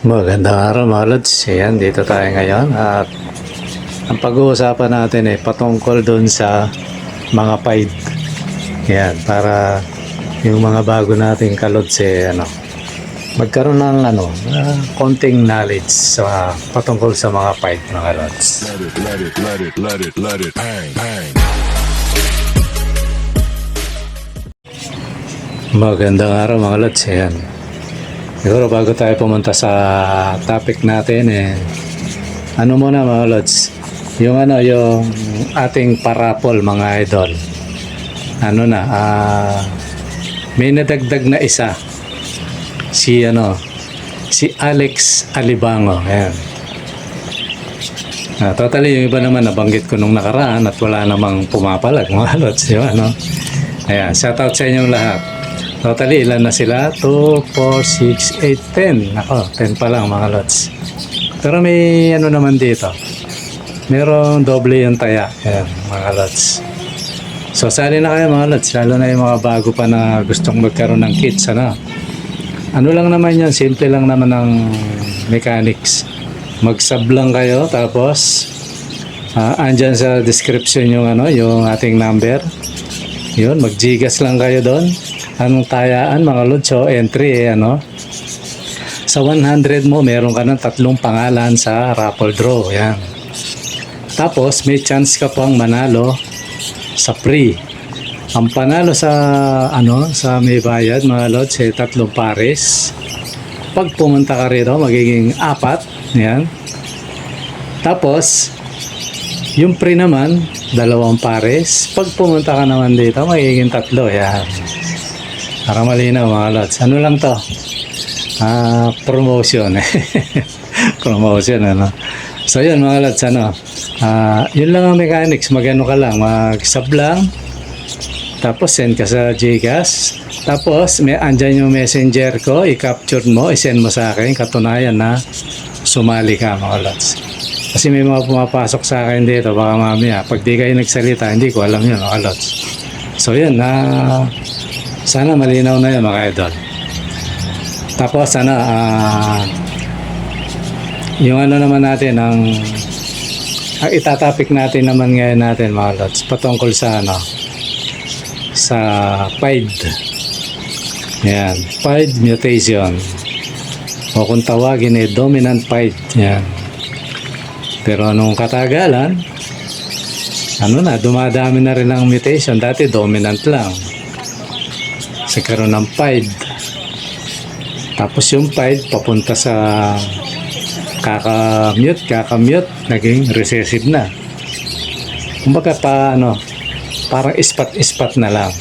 Magandang araw mga lods. Ayan, dito tayo ngayon at ang pag-uusapan natin ay patungkol doon sa mga paid. Ayan, para yung mga bago nating kalods magkaroon ng konting knowledge sa patungkol sa mga paid mga lods. Magandang araw mga lods. Ayan. Siguro bago tayo pumunta sa topic natin ano muna mga lods, yung ating parapol mga idol. May nadagdag na isa. Si Alex Alibango. Ayan. Totally yung iba naman nabanggit ko nung nakaraan at wala namang pumapalag mga lods, di ba, no? Ayan, shout out sa inyong lahat. Totally, ilan na sila? 2, 4, 6, 8, 10. Ako, 10 pa lang mga lods. Pero may naman dito. Merong doble yung taya. Ayan, mga lods. So, sali na kayo mga lods. Lalo na yung mga bago pa na gustong magkaroon ng kits. Ano lang naman yan. Simple lang naman ng mechanics. Mag-sub lang kayo. Tapos, andyan sa description yung ating number. Yun, mag-gigas lang kayo doon. Anong tayaan mga lods? So entry sa 100 mo meron ka ng 3 pangalan sa raffle draw. Yan. Tapos may chance ka pang manalo sa free. Ang panalo sa sa may bayad mga lods 3 pares. Pag pumunta ka rito magiging 4. Yan. Tapos yung free naman 2 pares. Pag pumunta ka naman dito magiging 3. Yan. Para malinaw mga lods. Ano lang to? Promotion. Promotion So yun mga lods yun lang ang mechanics. Magano ka lang. Mag-sub lang. Tapos send ka sa Gcash. Tapos andyan yung messenger ko. I-capture mo. I-send mo sa akin. Katunayan na sumali ka mga lods. Kasi may mga pumapasok sa akin dito. Baka mamaya pag di kayo nagsalita hindi ko alam yun mga lods. So yun sana malinaw na yun mga idol. Tapos yung naman natin ang itatapik natin naman ngayon natin mga lods patungkol sa sa PIDE. Yan, PIDE mutation o kung tawagin dominant PIDE. Yan. Pero anong katagalan dumadami na rin ang mutation. Dati dominant lang, nagkaroon ng PIDE. Tapos yung PIDE papunta sa kakamute, naging recessive na. Kumbaga parang ispat-ispat na lang.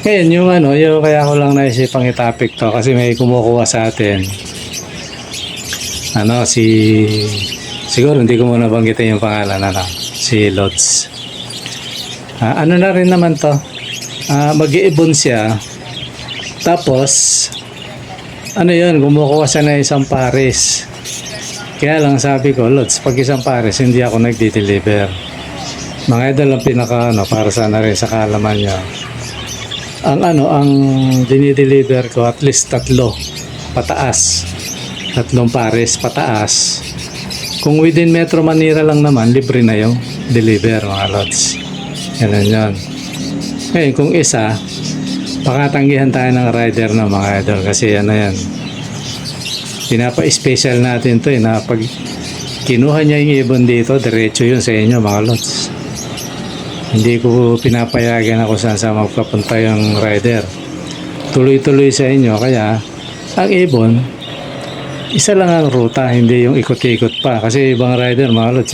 Ngayon yung kaya ko lang naisipang itapik to kasi may kumukuha sa atin. Siguro hindi ko muna banggitin yung pangalan si Lods. Na rin naman to. Mag-iibon siya. Tapos kumukuha siya na 1 pares. Kaya lang sabi ko, Lods, pag 1 pares hindi ako nagdi-deliver. Mga idol ang pinaka para sana rin sa kaalaman niya. Ang dinideliver ko at least 3 pataas. 3 pares pataas. Kung within Metro Manila lang naman, libre na yung deliver mga Lods. Yan. Ngayon kung isa, pakatanggihan tayo ng rider na mga idol kasi yan pinapa-special natin to na pag kinuha niya yung ibon dito diretso yun sa inyo mga lods. Hindi ko pinapayagan ako saan sa magpapunta yung rider, tuloy-tuloy sa inyo. Kaya ang ibon isa lang ang ruta, hindi yung ikot-ikot pa kasi ibang rider mga lods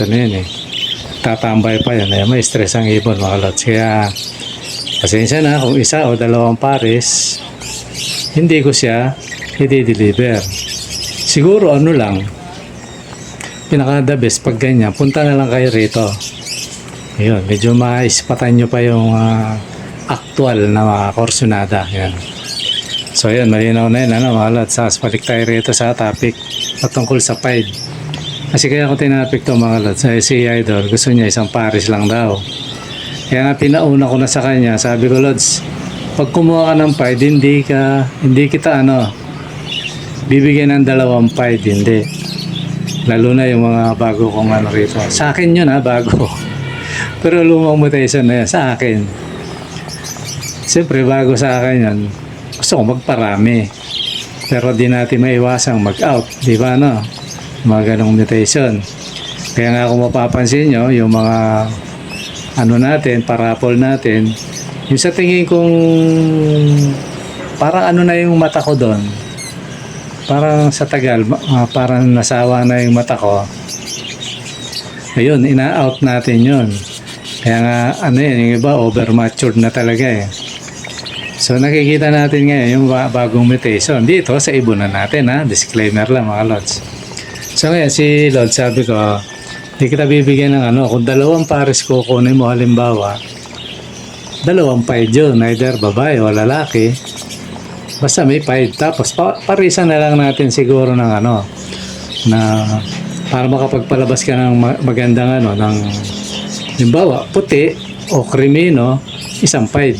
tatambay pa yan, may stress ang ibon mga lods. Kaya pasensya na kung 1 o 2 pares hindi ko siya i-deliver. Siguro lang pinaka the best pag ganyan, punta na lang kayo rito. Ayun, medyo maispatan nyo pa yung actual na mga korsonada. Yan. So yun, malinaw na yun mga lods. Balik tayo rito sa topic patungkol sa PIDE. Kasi kaya ko tinapik to mga lods. Si Idol gusto niya 1 pares lang daw. Kaya nga pinauna ko na sa kanya, sabi ko Lods, pag kumuha ka ng PIDE, hindi kita bibigyan ng 2.5, hindi. Lalo na yung mga bago kong ano rito. Sa akin yun bago. Pero lumang mutation na yan, sa akin. Siyempre, bago sa akin yan, gusto ko magparami. Pero di natin maiwasang mag-out, di ba no? Mga ganong mutation. Kaya nga kung mapapansin nyo, yung mga ano natin, parapol natin, yung sa tingin kong parang ano na yung mata ko doon. Parang sa tagal, parang nasawa na yung mata ko. Ayun, ina-out natin yun. Kaya nga, ano yan, yung iba over-matured na talaga eh. So nakikita natin ngayon yung bagong mutation dito sa ibunan natin disclaimer lang mga lods. So ngayon si Lord sabi ko, di kita bibigyan ng ano, kung 2 pares kukunin mo halimbawa, 2 paid yun, either babae o lalaki, basta may paid. Tapos parisan na lang natin siguro ng ano, na para makapagpalabas ka ng magandang ano, ng halimbawa puti o krimino, 1 paid.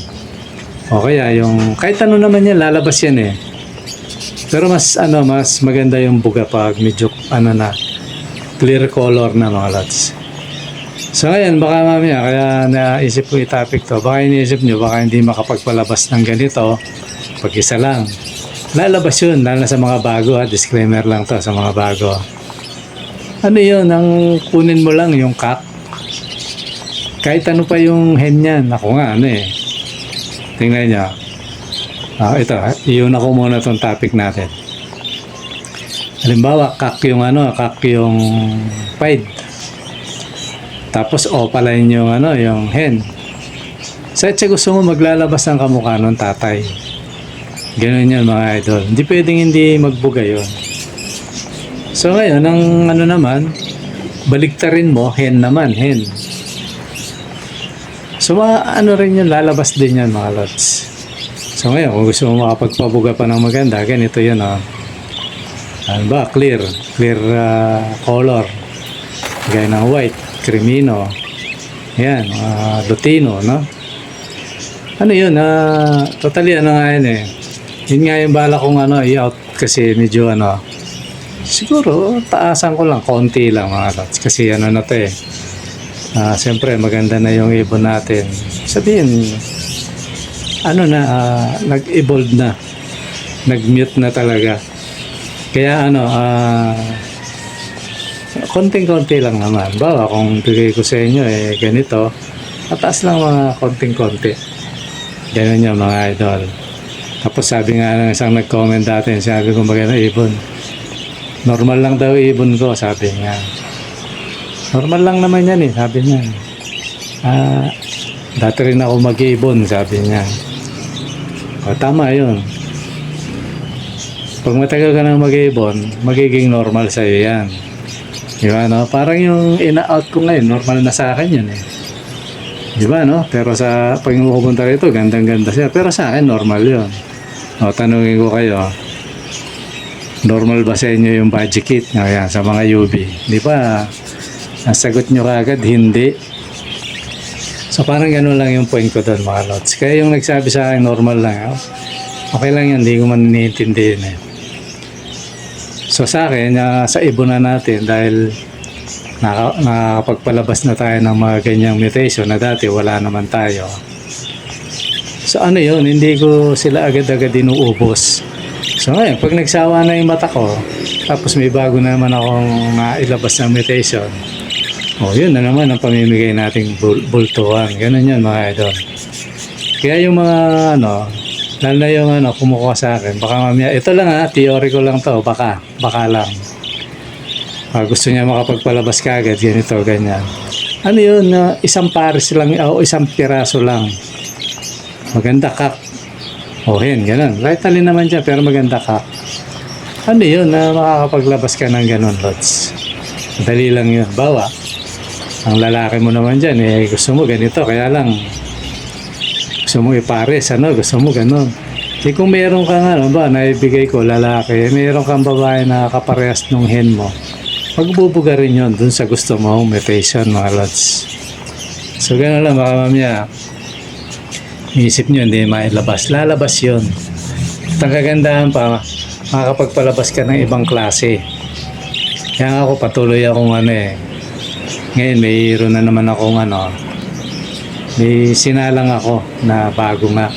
O kaya yung kahit ano naman yan, lalabas yan eh. Pero mas ano, mas maganda yung buga pag medyo ano na clear color na mga lots. So ngayon baka mamaya, kaya naisip ko i-topic to, baka iniisip nyo baka hindi makapagpalabas ng ganito pag isa lang. Lalabas yun, lalo na sa mga bago disclaimer lang to sa mga bago. Ano yun, ang kunin mo lang yung cock. Kahit ano pa yung hen yan, ako nga ano eh. Tingnan nyo. Ito, iyon ako muna itong topic natin. Halimbawa, kak yung ano, kak yung pied. Tapos opaline yung ano, yung hen. Sa gusto mo maglalabas ng kamukha ng tatay. Ganun yan mga idol. Hindi pwedeng hindi magbuga yun. So ngayon, ang ano naman, baliktarin mo, hen naman, hen. So ano rin yun, lalabas din yan mga lods. So ngayon, kung gusto mo makapagpabuga pa ng maganda, ganito yun ano ba, clear color. Gaya ng white, crimino. Yan, lutino, no? Ano yun, totally ano nga yun eh. Yun nga yung bala kong ano, i-out kasi medyo ano, siguro taasan ko lang, konti lang mga lods. Kasi ano na to eh. Siyempre maganda na yung ibon natin. Sabihin ano na nag-evolve na, nag-mute na talaga. Kaya ano konting-konti lang naman. Bawa kung bigay ko sa inyo ganito, mataas lang mga konting-konti. Ganun yung mga idol. Tapos sabi nga ng isang nag-comment dati, sabi ko maganda ibon, normal lang daw ibon ko, sabi nga. Normal lang naman yan sabi niya. Dati rin ako mag-ibon, sabi niya. Tama yun. Pag matagal ka nang mag-ibon, magiging normal sa'yo yan. Diba, no? Parang yung ina-out ko ngayon, normal na sa akin yan Diba, no? Pero sa pag pupunta rito, gandang-ganda siya. Pero sa akin, normal yun. Tanungin ko kayo, normal ba sa inyo yung budget kit? Ayan, sa mga UV. Di ba? Ang sagot nyo kagad, hindi. So parang gano'n lang yung point ko doon mga lods. Kaya yung nagsabi sa akin normal lang, okay lang yan, hindi ko man iniintindihin So sa akin, sa ibunan natin, dahil nakakapagpalabas na tayo ng mga ganyang mutation na dati wala naman tayo. So ano yun, hindi ko sila agad-agad inuubos. So ngayon, pag nagsawa na yung mata ko, tapos may bago na naman akong ilabas na mutation, yun na naman ang pamimigay nating bultuhan. Ganun yun mga idol. Kaya yung mga lalo na yung kumukuha sa akin, baka mamaya, ito lang theory ko lang to, baka lang. Gusto niya makapagpalabas kagad, ganito, ganyan. Ano yun, isang pares lang, o isang piraso lang. Maganda kak. Hen, ganun. Kahit alin naman dyan, pero maganda kak. Ano yun, makakapaglabas ka ng ganun, lods. Dali lang yun. Bawa, ang lalaki mo naman dyan, gusto mo ganito, kaya lang gusto mo ipares, gusto mo ganun. Kung meron kang naibigay ko lalaki, meron kang babae na kaparehas nung hen mo, magbubuga rin yun dun sa gusto mo, mutation mga lods. So ganun lang, baka mamaya isip nyo hindi mailabas, lalabas yun. At ang kagandahan pa, makakapagpalabas ka ng ibang klase. Kaya nga ako patuloy akong ngayon mayroon na naman akong may sinalang ako na bago nga.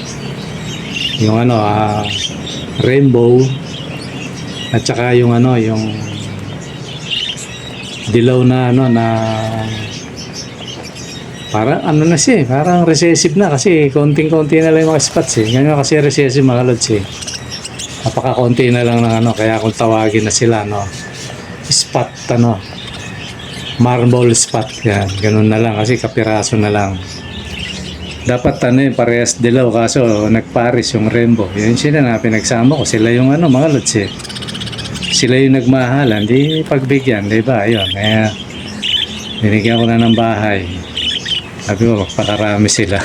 Yung rainbow at saka yung yung dilaw na na parang na siya parang recessive na kasi konting-konti na lang yung mga spots Ganyan kasi recessive mga lods napaka-konti na lang ng kaya kung tawagin na sila spot marble spot yan. Ganun na lang kasi kapiraso na lang. Dapat parehas dilaw kaso nagparis yung rainbow. Yun sila na pinagsama ko. Sila yung mga lods Sila yung nagmahalan. Di pagbigyan, di ba? Ayun. Kaya binigyan ko na ng bahay. Sabi ko, magpakarami sila.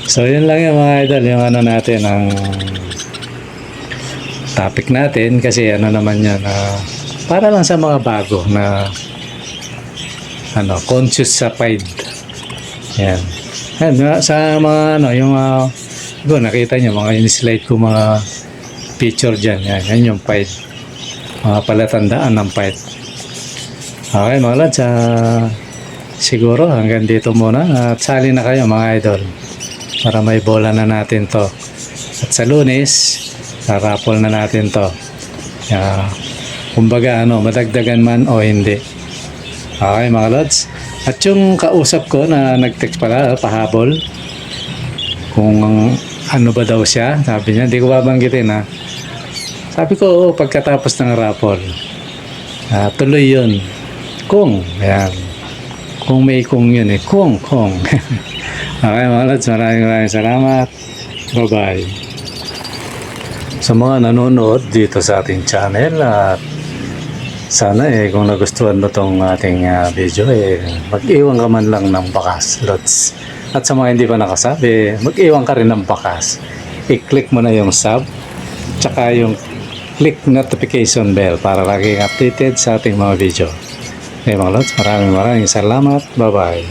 So, yun lang yung mga idol. Yung natin, ang topic natin. Kasi naman yan. Para lang sa mga bago na conscious sa pride. Yan. Yan, sa mga yung nakita nyo, mga in-slide ko mga picture dyan. Yan yung pride. Mga palatandaan ng pride. Okay mga lads, siguro hanggang dito muna at sali na kayo mga idol para may bola na natin to at sa Lunes sarapol na natin to kumbaga madagdagan man o hindi. Okay mga lods, at yung kausap ko na nag-text pala pahabol kung ano ba daw siya, sabi niya, hindi ko babanggitin sabi ko pagkatapos ng rapol tuloy yun kung may kung yun kung okay mga lods, maraming salamat, bye bye sa mga nanonood dito sa ating channel at sana kung nagustuhan mo tong ating video mag-iwan ka man lang ng bakas lods, at sa mga hindi pa nakasabi mag-iwan ka rin ng bakas, i-click mo na yung sub tsaka yung click notification bell para laging updated sa ating mga video. Okay mga lods, maraming salamat. Bye bye.